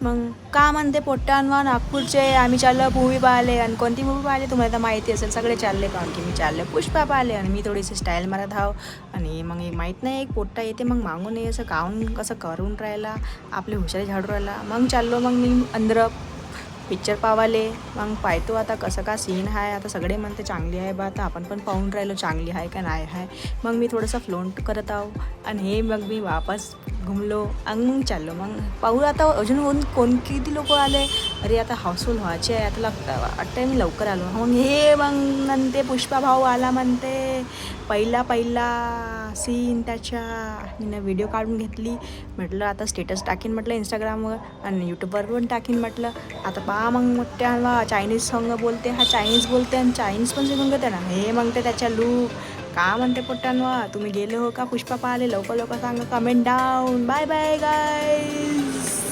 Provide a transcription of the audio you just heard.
मग का म्हणते पोट्टांवा नागपूरचे आम्ही चाललो मूवी पाहिले. आणि कोणती मूवी पाहिली तुम्हाला तर माहिती असेल, सगळे चालले कारण की मी चालले पुष्पा पाहिले. आणि मी थोडीशी स्टाईल मारत हाव. आणि मग एक माहीत नाही एक पोट्टा येते मग मागून असं काहून कसं करून राहिला, आपली हुशारी झाडू राहिला. मग चाललो मग मी अंदर पिक्चर पावाले. मग पाहतो आता कसं का सीन आहे. आता सगळे म्हणते चांगली आहे बा, आता आपण पण पाहून राहिलो चांगली आहे का नाही आहे. मग मी थोडंसं फ्लोंट करत आहो. आणि हे मग मी वापस घुमलो आणि मग चाललो. मग पाहू आता अजून कोण किती लोक आले. अरे आता हाऊसफुल व्हायचे आहे, आता वाटतं मी लवकर आलो. मग हे मग म्हणते पुष्पा भाऊ आला म्हणते. पहिला सीन त्याच्या मी व्हिडिओ काढून घेतली. म्हटलं आता स्टेटस टाकीन म्हटलं इंस्टाग्रामवर आणि यूट्यूबवर पण टाकीन म्हटलं. आता पहा मग मोठ्या चायनीज सॉन्ग बोलते, हा चायनीज बोलते आणि चायनीज पण शिकून घेते ना. हे मग ते त्याच्या लूक का म्हणते पोट्टांवा. तुम्ही गेले हो का पुष्पा पाहिले? लवकर सांगा comment down. Bye bye guys.